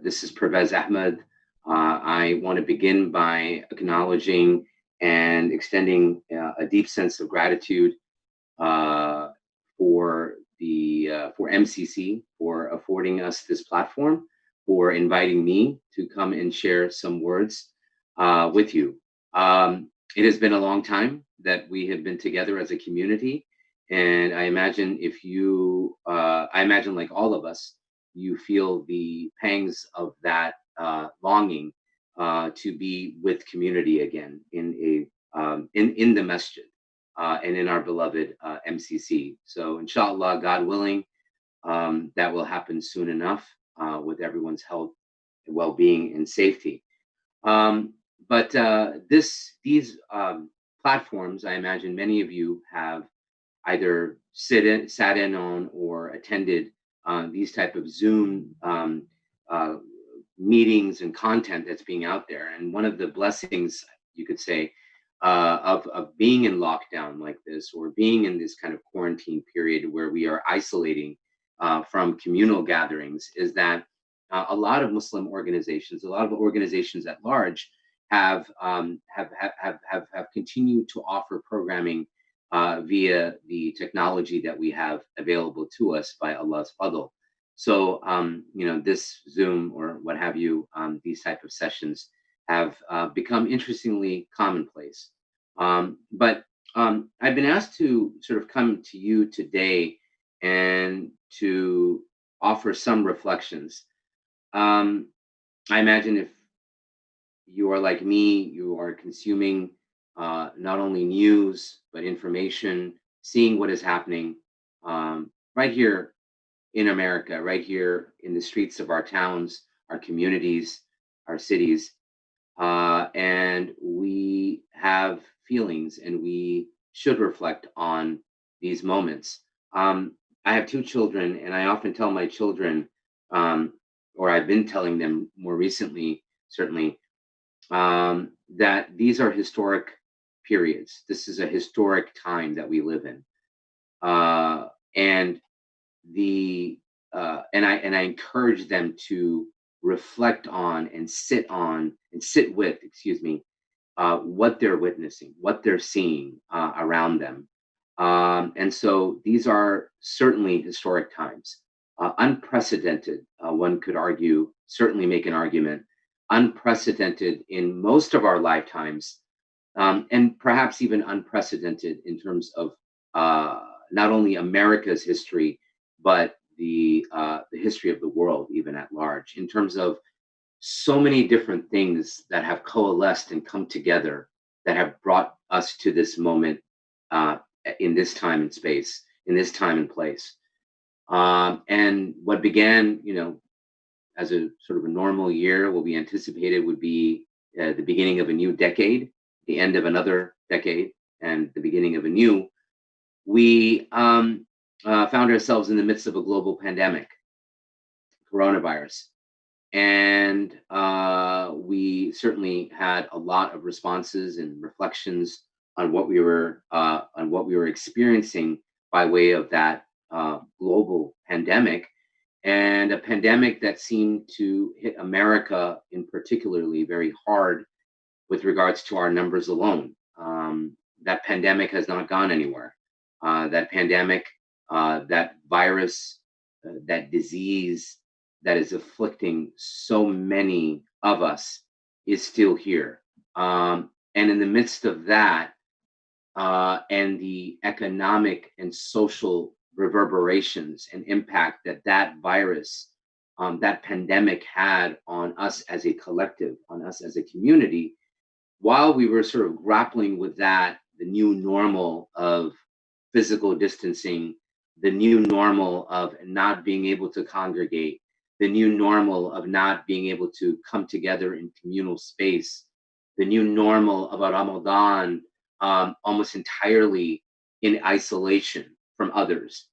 This is Parvez Ahmed. I want to begin by acknowledging and extending a deep sense of gratitude for MCC for affording us this platform, for inviting me to come and share some words with you. It has been a long time that we have been together as a community, and I imagine like all of us, you feel the pangs of that longing to be with community again in the masjid and in our beloved MCC. So insha'Allah, God willing, that will happen soon enough with everyone's health, well-being, and safety. But these platforms, I imagine many of you have either sat in on or attended these type of Zoom meetings and content that's being out there. And one of the blessings, you could say, of being in lockdown like this, or being in this kind of quarantine period where we are isolating from communal gatherings, is that a lot of Muslim organizations, a lot of organizations at large, have continued to offer programming via the technology that we have available to us by Allah's fadl. So, this Zoom or what have you, these type of sessions have become interestingly commonplace. But I've been asked to sort of come to you today and to offer some reflections. I imagine if you are like me, you are consuming not only news, but information, seeing what is happening right here in America, right here in the streets of our towns, our communities, our cities. And we have feelings, and we should reflect on these moments. I have two children, and I often tell my children, or I've been telling them more recently, certainly, that these are historic periods. This is a historic time that we live in, and I encourage them to reflect on and sit with, what they're witnessing, what they're seeing around them. And so these are certainly historic times, unprecedented. One could argue, certainly make an argument, unprecedented in most of our lifetimes, and perhaps even unprecedented in terms of not only America's history, but the history of the world, even at large, in terms of so many different things that have coalesced and come together that have brought us to this moment in this time and space, in this time and place. And what began, as a sort of a normal year, what we anticipated would be the beginning of a new decade, the end of another decade, and the beginning of a new. We found ourselves in the midst of a global pandemic, coronavirus. And we certainly had a lot of responses and reflections on what we were experiencing by way of that global pandemic, and a pandemic that seemed to hit America in particularly very hard with regards to our numbers alone. That pandemic has not gone anywhere. That pandemic, that virus, that disease that is afflicting so many of us is still here. And in the midst of that, and the economic and social reverberations and impact that virus, that pandemic had on us as a collective, on us as a community, while we were sort of grappling with that, the new normal of physical distancing, the new normal of not being able to congregate, the new normal of not being able to come together in communal space, the new normal of a Ramadan almost entirely in isolation from others,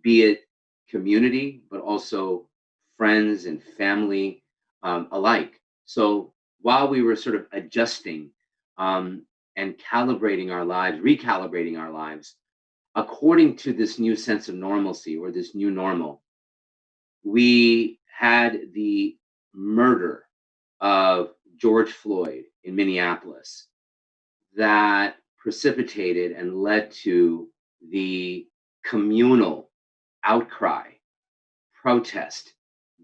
be it community, but also friends and family alike. So while we were sort of adjusting and recalibrating our lives, according to this new sense of normalcy or this new normal, we had the George Floyd in Minneapolis that precipitated and led to the communal outcry, protest,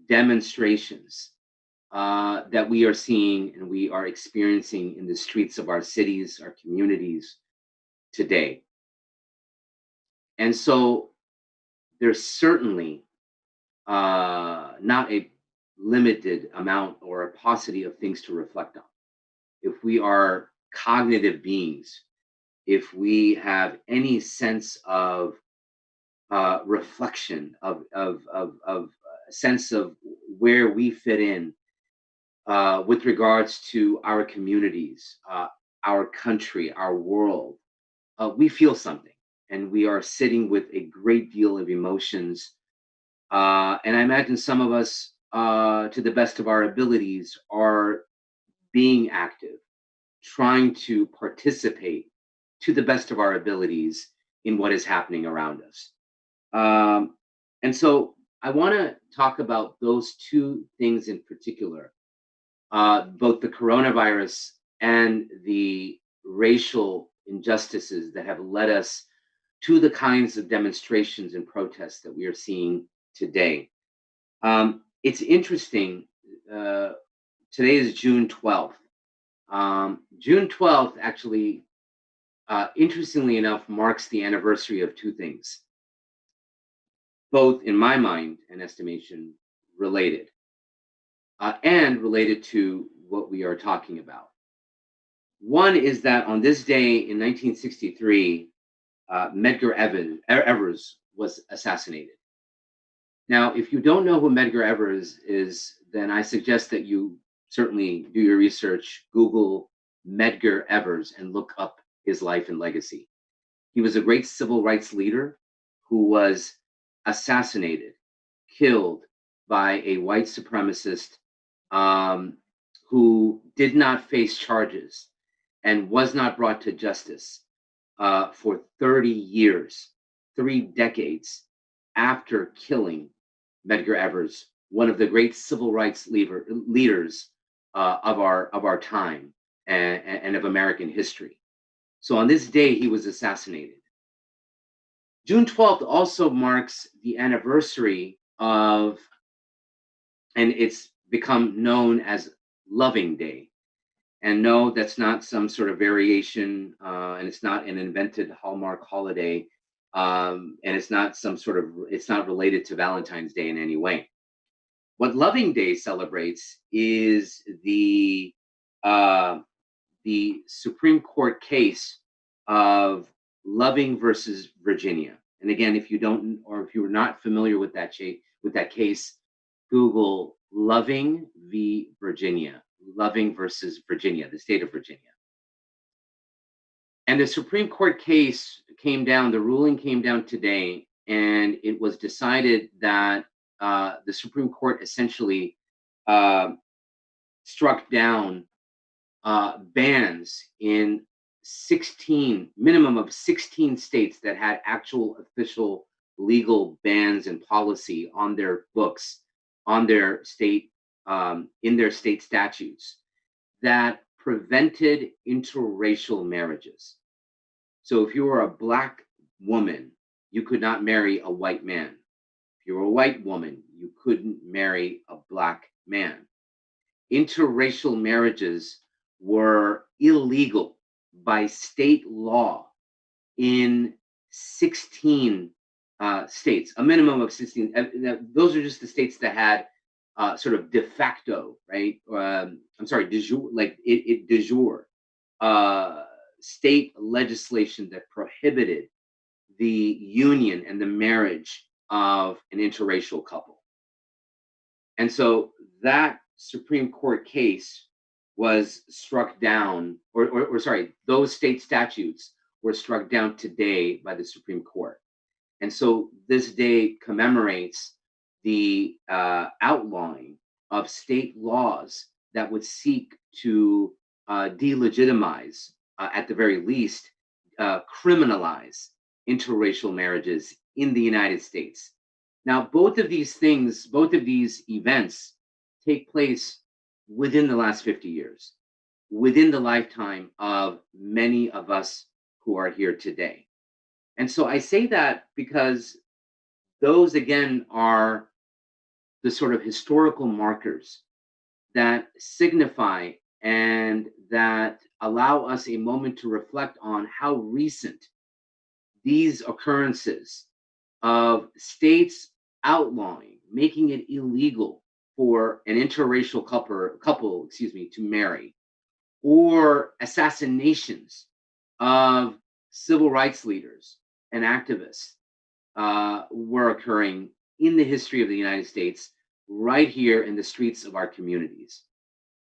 demonstrations that we are seeing and we are experiencing in the streets of our cities, our communities today. And so there's certainly not a limited amount or a paucity of things to reflect on. If we are cognitive beings, if we have any sense of reflection, of a sense of where we fit in with regards to our communities, our country, our world, we feel something, and we are sitting with a great deal of emotions. And I imagine some of us, to the best of our abilities, are being active, trying to participate to the best of our abilities in what is happening around us. And so I want to talk about those two things in particular, both the coronavirus and the racial injustices that have led us to the kinds of demonstrations and protests that we are seeing today. It's interesting. Today is June 12th. June 12th actually, interestingly enough, marks the anniversary of two things, both in my mind and estimation related, and related to what we are talking about. One is that on this day in 1963, Medgar Evers was assassinated. Now, if you don't know who Medgar Evers is, then I suggest that you certainly do your research, Google Medgar Evers, and look up his life and legacy. He was a great civil rights leader who was assassinated, killed by a white supremacist who did not face charges and was not brought to justice for 30 years, 3 decades after killing Medgar Evers, one of the great civil rights leaders of our time and of American history. So on this day, he was assassinated. June 12th also marks the anniversary of, and it's become known as Loving Day. And no, that's not some sort of variation, and it's not an invented Hallmark holiday, and it's not it's not related to Valentine's Day in any way. What Loving Day celebrates is the Supreme Court case of Loving versus Virginia. And again, if you don't, or if you're not familiar with that case, Google Loving v. Virginia. Loving versus Virginia, the state of Virginia. And the Supreme Court case the ruling came down today, and it was decided that the Supreme Court essentially struck down bans in minimum of 16 states that had actual official legal bans and policy on their books, on their state, in their state statutes, that prevented interracial marriages. So if you were a Black woman, you could not marry a white man. If you were a white woman, you couldn't marry a Black man. Interracial marriages were illegal by state law in 16 states, a minimum of 16. Those are just the states that had sort of de facto, right? De jure, de jure state legislation that prohibited the union and the marriage of an interracial couple. And so that Supreme Court case was struck down, those state statutes were struck down today by the Supreme Court. And so this day commemorates the outlawing of state laws that would seek to delegitimize, at the very least, criminalize interracial marriages in the United States. Now, both of these events take place within the last 50 years. within the lifetime of many of us who are here today. And so I say that because those, again, are the sort of historical markers that signify and that allow us a moment to reflect on how recent these occurrences of states outlawing, making it illegal for an interracial couple, to marry, or assassinations of civil rights leaders and activists were occurring in the history of the United States, right here in the streets of our communities.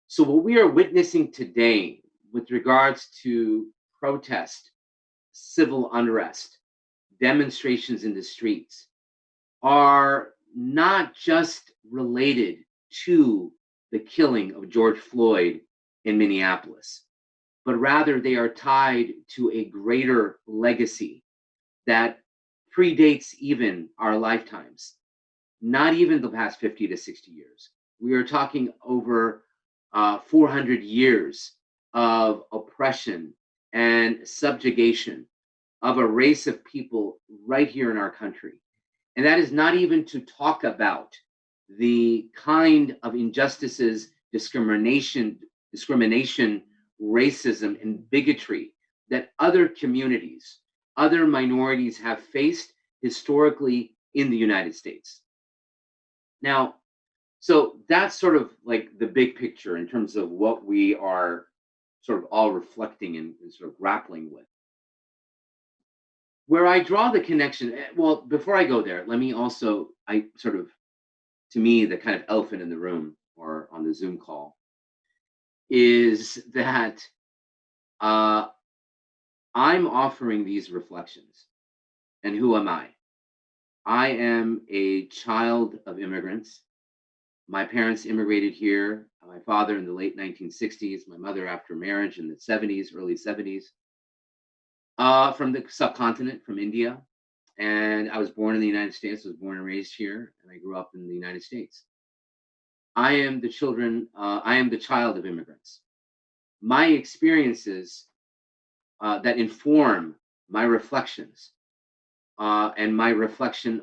So, what we are witnessing today with regards to protest, civil unrest, demonstrations in the streets are not just related to the killing of George Floyd in Minneapolis, but rather they are tied to a greater legacy that predates even our lifetimes, not even the past 50 to 60 years. We are talking over 400 years of oppression and subjugation of a race of people right here in our country. And that is not even to talk about the kind of injustices, discrimination, racism, and bigotry that other communities, other minorities have faced historically in the United States. Now, so that's sort of like the big picture in terms of what we are sort of all reflecting and sort of grappling with. Where I draw the connection, well, before I go there, let me also, to me, the kind of elephant in the room or on the Zoom call is that I'm offering these reflections. And who am I? I am a child of immigrants. My parents immigrated here, my father in the late 1960s, my mother after marriage in the 70s, early 70s, from the subcontinent, from India. And I was born in the United States, I was born and raised here, and I grew up in the United States. I am the child of immigrants. My experiences that inform my reflections and my reflecting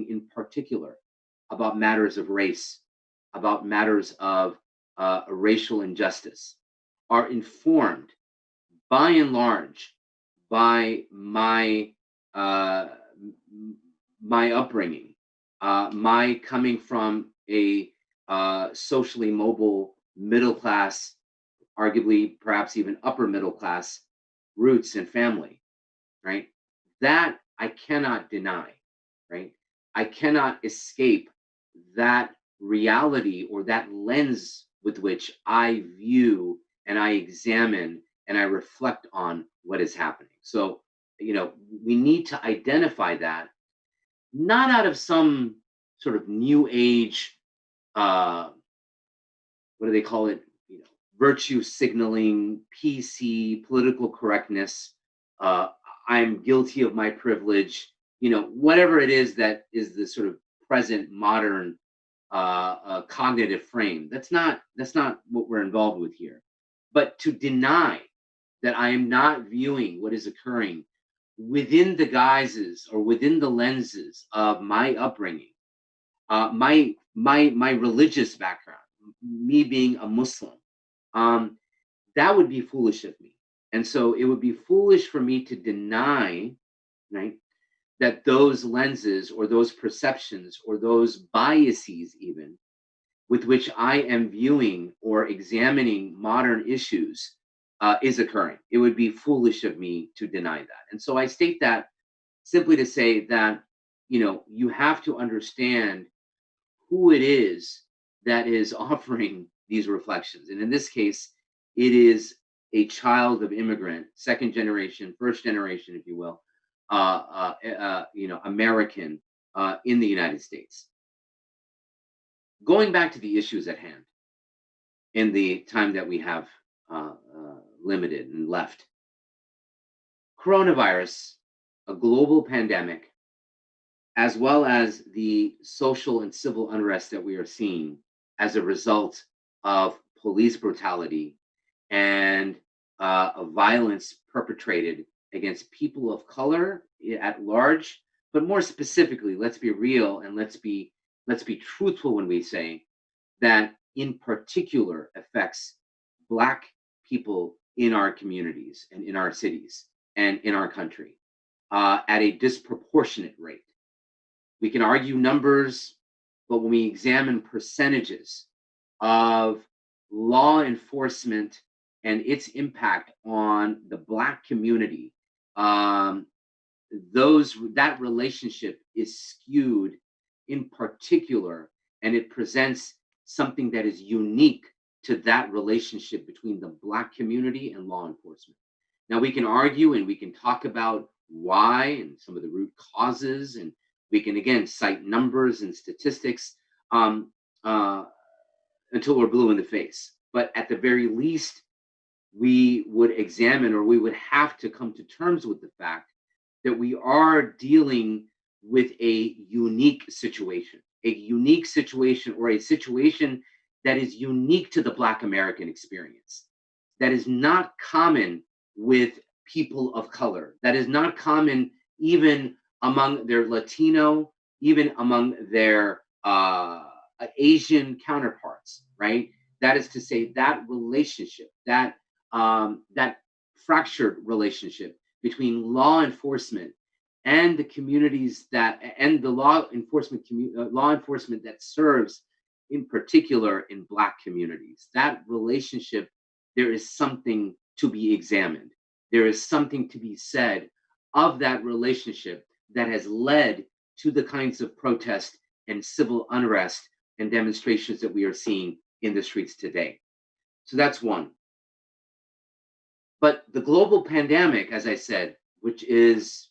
in particular about matters of race, about matters of racial injustice, are informed by and large by my upbringing, my coming from a socially mobile middle class, arguably perhaps even upper middle class roots and family, right? That I cannot deny, right? I cannot escape that reality or that lens with which I view and I examine and I reflect on what is happening. So, we need to identify that, not out of some sort of new age, what do they call it? Virtue signaling, PC, political correctness. I'm guilty of my privilege. Whatever it is that is the sort of present modern cognitive frame. That's not what we're involved with here. But to deny that I am not viewing what is occurring within the guises or within the lenses of my upbringing, my religious background, me being a Muslim, that would be foolish of me. And so it would be foolish for me to deny, right, that those lenses or those perceptions or those biases, even with which I am viewing or examining modern issues, is occurring. It would be foolish of me to deny that. And so I state that simply to say that, you have to understand who it is that is offering these reflections. And in this case, it is a child of immigrant, second generation, first generation, if you will, American in the United States. Going back to the issues at hand in the time that we have limited and left. Coronavirus, a global pandemic, as well as the social and civil unrest that we are seeing as a result of police brutality and violence perpetrated against people of color at large, but more specifically, let's be real and let's be truthful when we say that in particular affects Black people in our communities and in our cities and in our country at a disproportionate rate. We can argue numbers, but when we examine percentages of law enforcement and its impact on the Black community, um, that relationship is skewed in particular, and it presents something that is unique to that relationship between the Black community and law enforcement. Now, we can argue and we can talk about why and some of the root causes, and we can again cite numbers and statistics um, uh, until we're blue in the face. But at the very least, we would examine, or we would have to come to terms with the fact that we are dealing with a unique situation, or a situation that is unique to the Black American experience, that is not common with people of color, that is not common even among their Latino, even among their Asian counterparts, right? That is to say, that relationship, that fractured relationship between law enforcement and the communities and the law enforcement that serves in particular in Black communities. That relationship, there is something to be examined. There is something to be said of that relationship that has led to the kinds of protest and civil unrest and demonstrations that we are seeing in the streets today. So that's one. But the global pandemic, as I said, which is,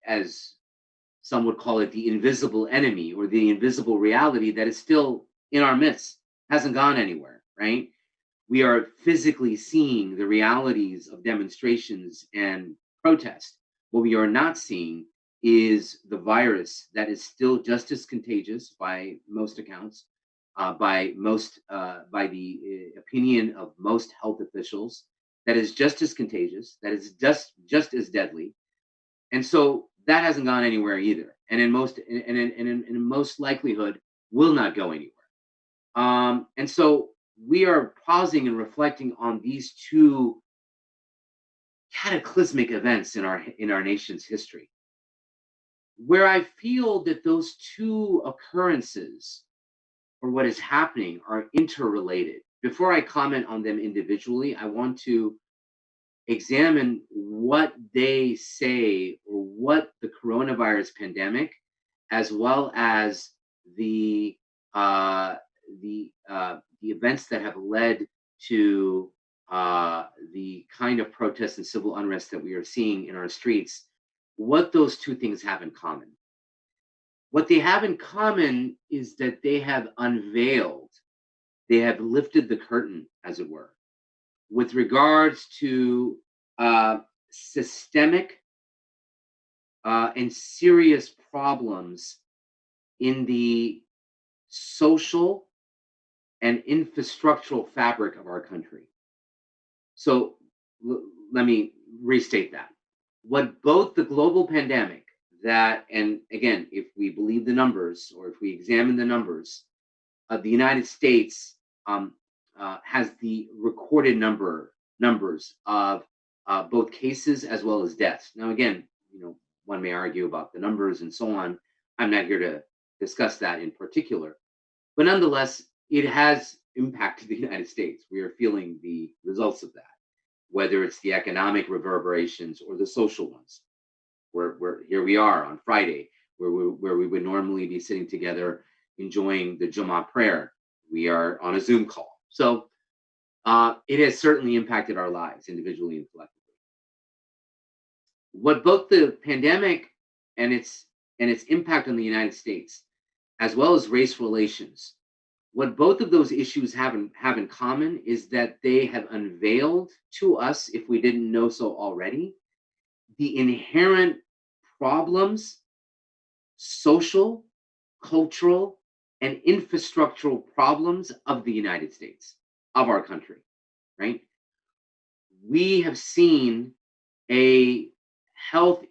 as some would call it, the invisible enemy or the invisible reality that is still in our midst, hasn't gone anywhere, right? We are physically seeing the realities of demonstrations and protest. What we are not seeing is the virus that is still just as contagious by most accounts, by the opinion of most health officials, that is just as contagious, that is just as deadly, and so that hasn't gone anywhere either, and in most likelihood will not go anywhere. And so we are pausing and reflecting on these two cataclysmic events in our nation's history, where I feel that those two occurrences, or what is happening, are interrelated. Before I comment on them individually, I want to examine what they say, or what the coronavirus pandemic, as well as the events that have led to the kind of protests and civil unrest that we are seeing in our streets, what those two things have in common. What they have in common is that they have unveiled, they have lifted the curtain, as it were, with regards to systemic and serious problems in the social and infrastructural fabric of our country. So let me restate that. What both the global pandemic, and again, if we believe the numbers, or if we examine the numbers, the United States has the recorded numbers of both cases as well as deaths. Now, again, one may argue about the numbers and so on. I'm not here to discuss that in particular, but nonetheless, it has impacted the United States. We are feeling the results of that, whether it's the economic reverberations or the social ones. Where here we are on Friday, where we would normally be sitting together enjoying the Jumu'ah prayer. We are on a Zoom call. So it has certainly impacted our lives individually and collectively. What both the pandemic and its impact on the United States, as well as race relations, what both of those issues have in common is that they have unveiled to us, if we didn't know so already, the inherent problems, social, cultural, and infrastructural problems of the United States, of our country, right? we have seen a health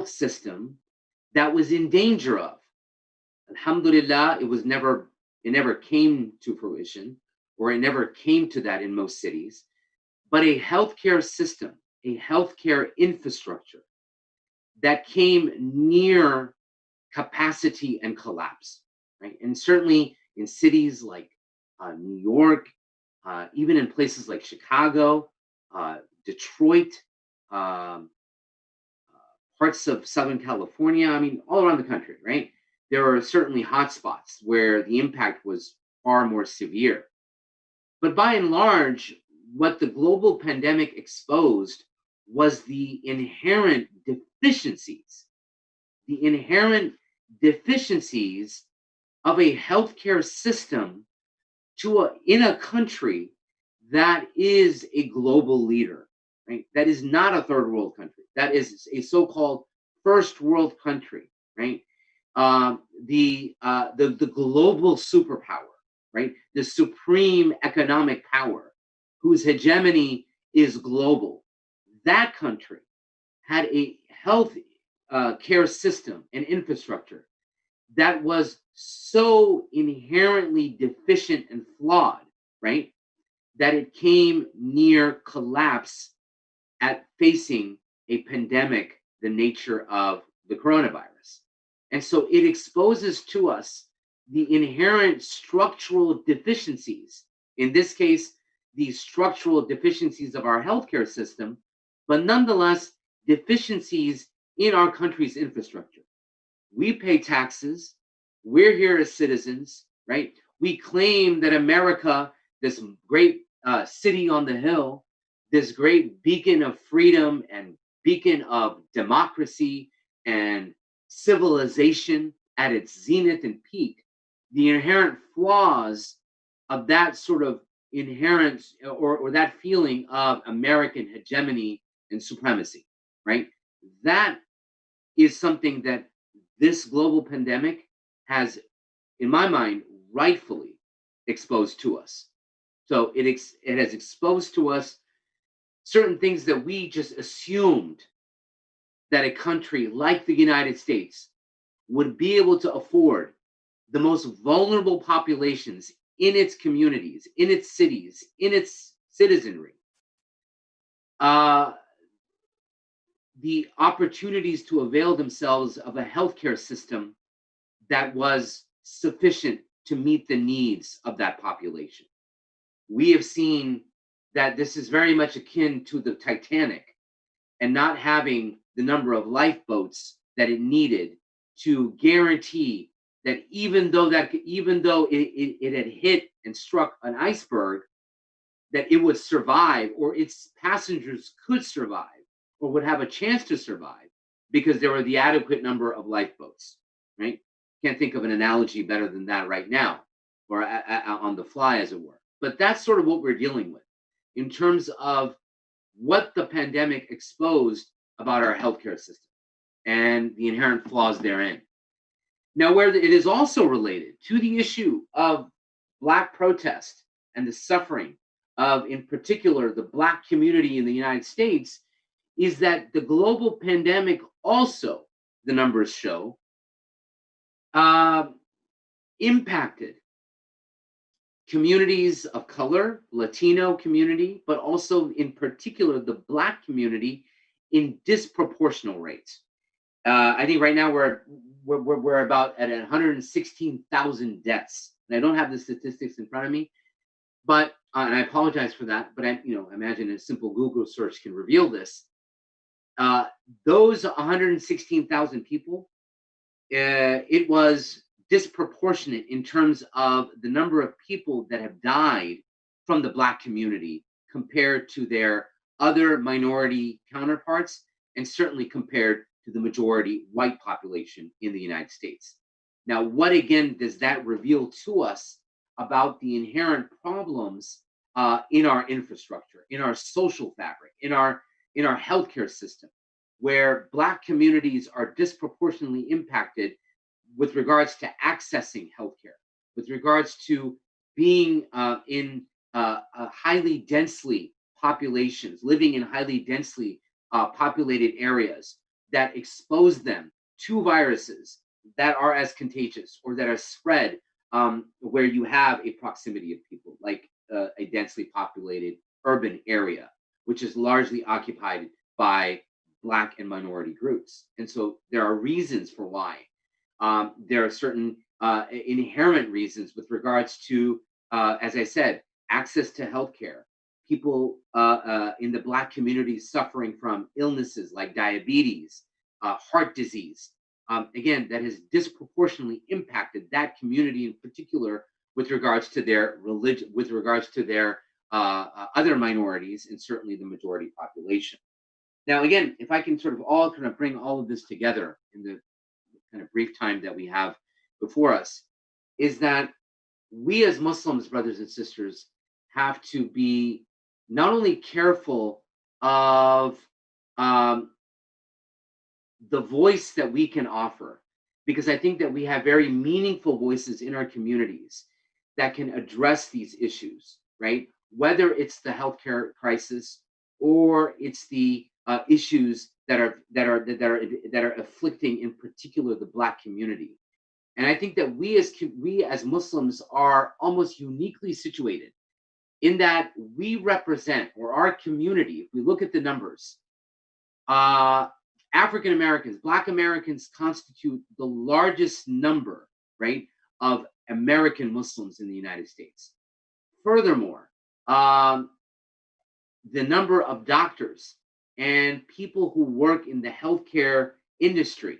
system that was in danger of. Alhamdulillah, it never came to fruition, or it never came to that in most cities. But a healthcare system, a healthcare infrastructure that came near capacity and collapse, right? And certainly in cities like New York, even in places like Chicago, Detroit, um, parts of Southern California, I mean, all around the country, right? There are certainly hotspots where the impact was far more severe. But by and large, what the global pandemic exposed was the inherent deficiencies of a healthcare system in a country that is a global leader, right? That is not a third world country. That is a so-called first world country, right? The global superpower, right? The supreme economic power, whose hegemony is global. That country had a health care system and infrastructure that was so inherently deficient and flawed, right, that it came near collapse at facing a pandemic the nature of the coronavirus. And so it exposes to us the inherent structural deficiencies, in this case, the structural deficiencies of our healthcare system, but nonetheless, deficiencies in our country's infrastructure. We pay taxes. We're here as citizens, right? We claim that America, this great city on the hill, this great beacon of freedom and beacon of democracy and civilization at its zenith and peak, the inherent flaws of that sort of inherent or that feeling of American hegemony and supremacy, right? That is something that this global pandemic has, in my mind, rightfully exposed to us. So it has exposed to us certain things that we just assumed that a country like the United States would be able to afford the most vulnerable populations in its communities, in its cities, in its citizenry. The opportunities to avail themselves of a healthcare system that was sufficient to meet the needs of that population. We have seen that this is very much akin to the Titanic and not having the number of lifeboats that it needed to guarantee that even though it had hit and struck an iceberg, that it would survive, or its passengers could survive, or would have a chance to survive, because there were the adequate number of lifeboats, right? Can't think of an analogy better than that right now, or on the fly, as it were. But that's sort of what we're dealing with in terms of what the pandemic exposed about our healthcare system and the inherent flaws therein. Now, where it is also related to the issue of Black protest and the suffering of, in particular, the Black community in the United States, is that the global pandemic also, the numbers show, impacted communities of color, Latino community, but also in particular the Black community in disproportional rates. I think right now we're about at 116,000 deaths. And I don't have the statistics in front of me, but and I apologize for that. But I imagine a simple Google search can reveal this. Those 116,000 people, it was disproportionate in terms of the number of people that have died from the Black community compared to their other minority counterparts, and certainly compared to the majority white population in the United States. Now, what again does that reveal to us about the inherent problems in our infrastructure, in our social fabric, in our healthcare system, where Black communities are disproportionately impacted with regards to accessing healthcare, with regards to being in highly densely populations living in highly densely populated areas that expose them to viruses that are as contagious or that are spread where you have a proximity of people, like a densely populated urban area, which is largely occupied by Black and minority groups. And so there are reasons for why. There are certain inherent reasons with regards to, as I said, access to healthcare. People in the Black community suffering from illnesses like diabetes, heart disease. Again, that has disproportionately impacted that community in particular with regards to their religion, with regards to their other minorities, and certainly the majority population. Now, again, if I can sort of all kind of bring all of this together in the kind of brief time that we have before us, is that we as Muslims, brothers and sisters, have to be not only careful of the voice that we can offer, because I think that we have very meaningful voices in our communities that can address these issues, right? Whether it's the healthcare crisis or it's the issues that are afflicting, in particular, the Black community. And I think that we as Muslims are almost uniquely situated in that we represent, or our community, if we look at the numbers, African Americans, Black Americans constitute the largest number, right, of American Muslims in the United States. Furthermore, the number of doctors and people who work in the healthcare industry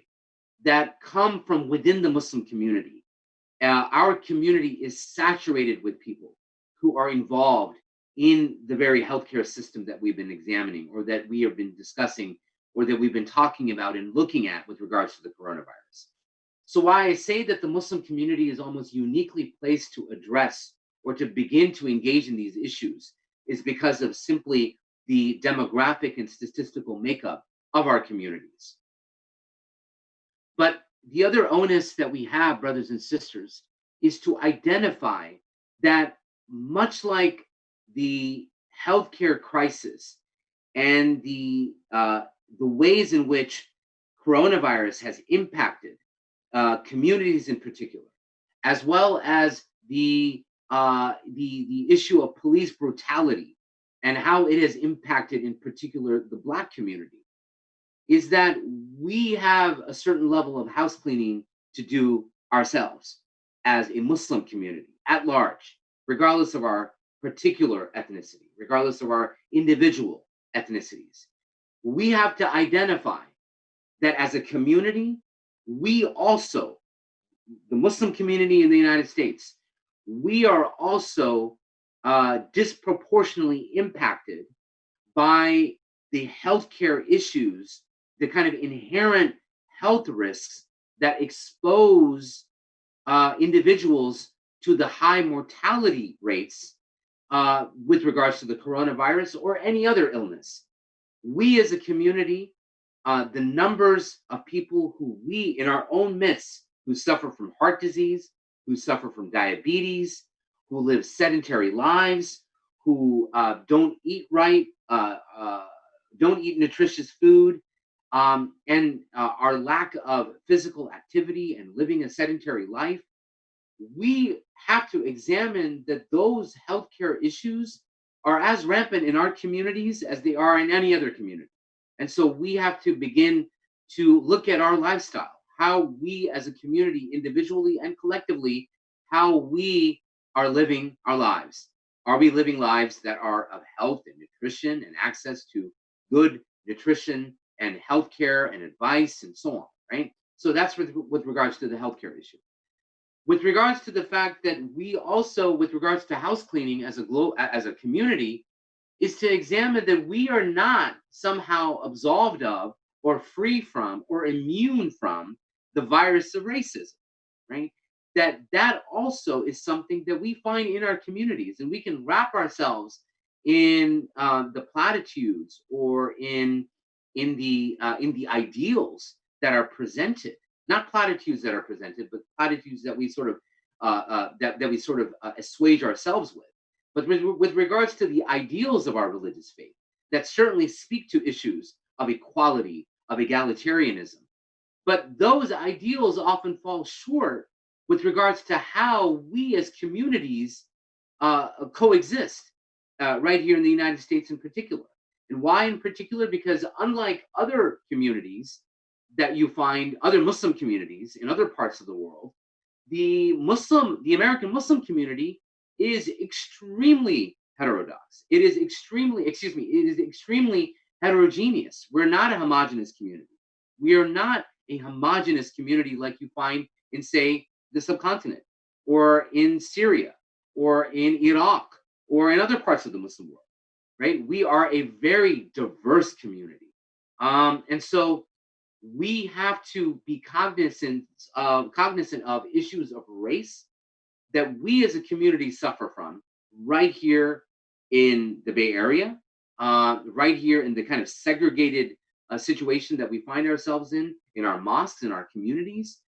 that come from within the Muslim community. Our community is saturated with people who are involved in the very healthcare system that we've been examining, or that we have been discussing, or that we've been talking about and looking at with regards to the coronavirus. So why I say that the Muslim community is almost uniquely placed to address or to begin to engage in these issues is because of simply the demographic and statistical makeup of our communities. But the other onus that we have, brothers and sisters, is to identify that, much like the healthcare crisis and the ways in which coronavirus has impacted communities in particular, as well as the issue of police brutality and how it has impacted, in particular, the Black community, is that we have a certain level of house cleaning to do ourselves as a Muslim community at large, regardless of our particular ethnicity, regardless of our individual ethnicities. We have to identify that as a community, we also, the Muslim community in the United States, we are also disproportionately impacted by the healthcare issues, the kind of inherent health risks that expose individuals to the high mortality rates with regards to the coronavirus or any other illness. We as a community, the numbers of people who we in our own midst who suffer from heart disease, who suffer from diabetes, who live sedentary lives, who don't eat right, don't eat nutritious food, and our lack of physical activity and living a sedentary life, we have to examine that those healthcare issues are as rampant in our communities as they are in any other community. And so we have to begin to look at our lifestyle, how we as a community, individually and collectively, how we are living our lives. Are we living lives that are of health and nutrition and access to good nutrition and healthcare and advice and so on, right? So that's with regards to the healthcare issue. With regards to the fact that we also, with regards to house cleaning as a community, is to examine that we are not somehow absolved of or free from or immune from the virus of racism, right? That also is something that we find in our communities, and we can wrap ourselves in the platitudes or in the ideals that are presented, not platitudes that are presented, but platitudes that we sort of assuage ourselves with. But with regards to the ideals of our religious faith, that certainly speak to issues of equality, of egalitarianism. But those ideals often fall short with regards to how we as communities coexist right here in the United States in particular. And why in particular? Because unlike other communities that you find, other Muslim communities in other parts of the world, the American Muslim community is extremely heterodox. It is extremely, excuse me, it is extremely heterogeneous. We're not a homogenous community. We are not a homogenous community like you find in, say, the subcontinent, or in Syria, or in Iraq, or in other parts of the Muslim world, right? We are a very diverse community. And so we have to be cognizant of issues of race that we as a community suffer from right here in the Bay Area, right here in the kind of segregated situation that we find ourselves in our mosques, in our communities,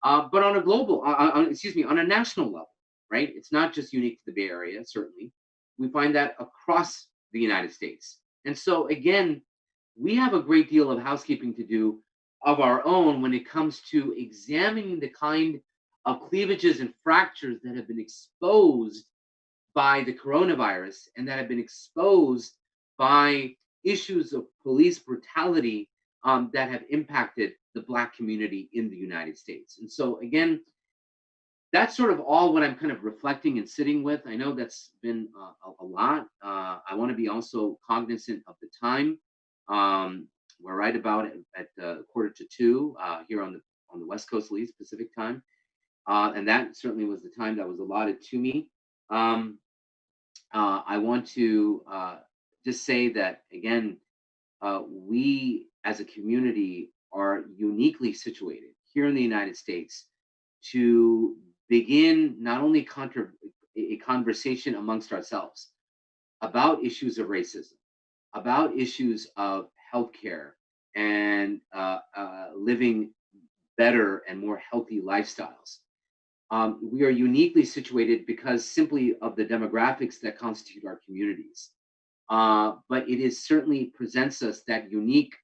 but on a global, on a national level, right? It's not just unique to the Bay Area, certainly. We find that across the United States. And so, again, we have a great deal of housekeeping to do of our own when it comes to examining the kind of cleavages and fractures that have been exposed by the coronavirus and that have been exposed by issues of police brutality that have impacted the Black community in the United States. And so, again, that's sort of all what I'm kind of reflecting and sitting with. I know that's been a lot. I want to be also cognizant of the time. We're right about at 1:45 here on the West Coast, at least Pacific time, and that certainly was the time that was allotted to me. I want to just say that again, we as a community are uniquely situated here in the United States to begin not only a conversation amongst ourselves about issues of racism, about issues of healthcare, and living better and more healthy lifestyles. We are uniquely situated because simply of the demographics that constitute our communities. But it is certainly presents us that unique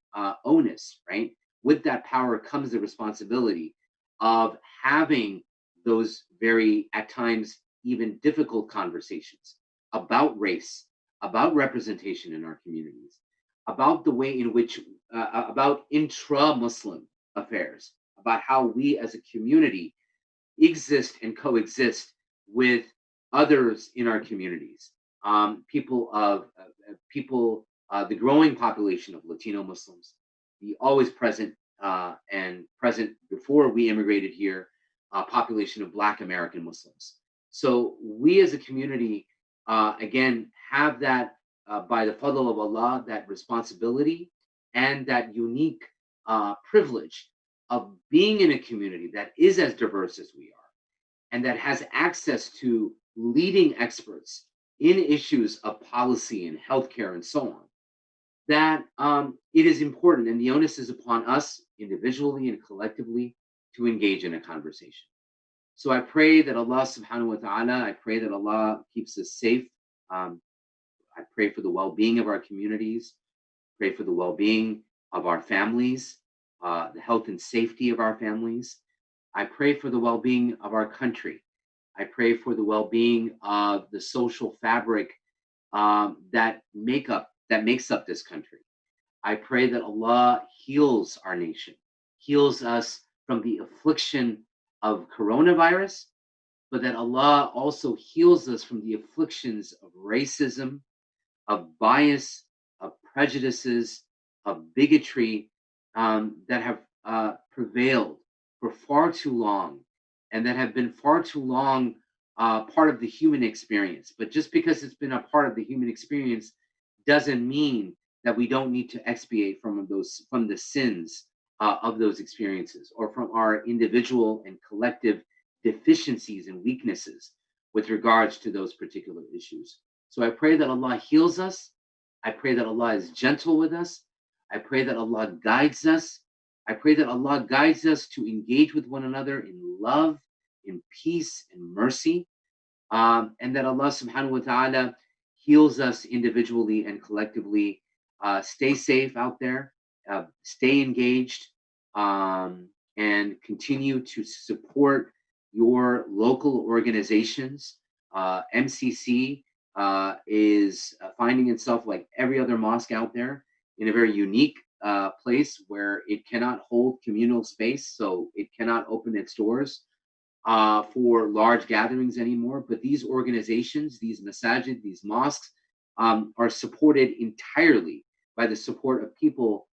onus, right? With that power comes the responsibility of having those very, at times, even difficult conversations about race, about representation in our communities, about the way in which, about intra-Muslim affairs, about how we as a community exist and coexist with others in our communities. The growing population of Latino Muslims, the always present and present before we immigrated here, population of Black American Muslims. So we as a community, again, have that by the fadl of Allah, that responsibility and that unique privilege of being in a community that is as diverse as we are and that has access to leading experts in issues of policy and healthcare and so on, that it is important and the onus is upon us individually and collectively to engage in a conversation. So I pray that Allah subhanahu wa ta'ala, I pray that Allah keeps us safe. I pray for the well-being of our communities, pray for the well-being of our families, the health and safety of our families. I pray for the well-being of our country. I pray for the well-being of the social fabric that makes up this country. I pray that Allah heals our nation, heals us from the affliction of coronavirus, but that Allah also heals us from the afflictions of racism, of bias, of prejudices, of bigotry that have prevailed for far too long and that have been far too long part of the human experience. But just because it's been a part of the human experience doesn't mean that we don't need to expiate from the sins of those experiences or from our individual and collective deficiencies and weaknesses with regards to those particular issues. So I pray that Allah heals us. I pray that Allah is gentle with us. I pray that Allah guides us. I pray that Allah guides us to engage with one another in love, in peace, and mercy. and that Allah subhanahu wa ta'ala heals us individually and collectively. Stay safe out there, stay engaged, and continue to support your local organizations. MCC is finding itself, like every other mosque out there, in a very unique place where it cannot hold communal space, so it cannot open its doors for large gatherings anymore. But these organizations, these masajid, these mosques, are supported entirely by the support of people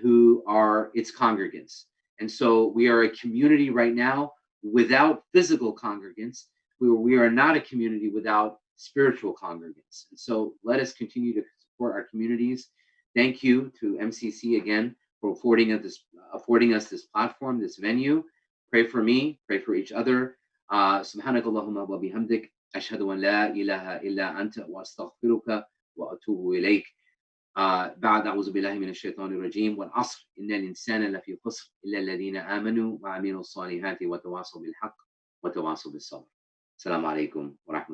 who are its congregants. And so we are a community right now without physical congregants. We are not a community without spiritual congregants. And so let us continue to support our communities. Thank you to MCC again for affording us this platform, this venue. Pray for me, pray for each other. سبحانك اللهم وبحمدك أشهد أن لا إله إلا أنت وأستغفرك وأتوب إليك. بعد أعوذ بالله من الشيطان الرجيم والعصر إن الإنسان لفي خسر إلا الذين آمنوا وعملوا الصالحات وتواصوا بالحق وتواصوا بالصبر. السلام عليكم ورحمة الله.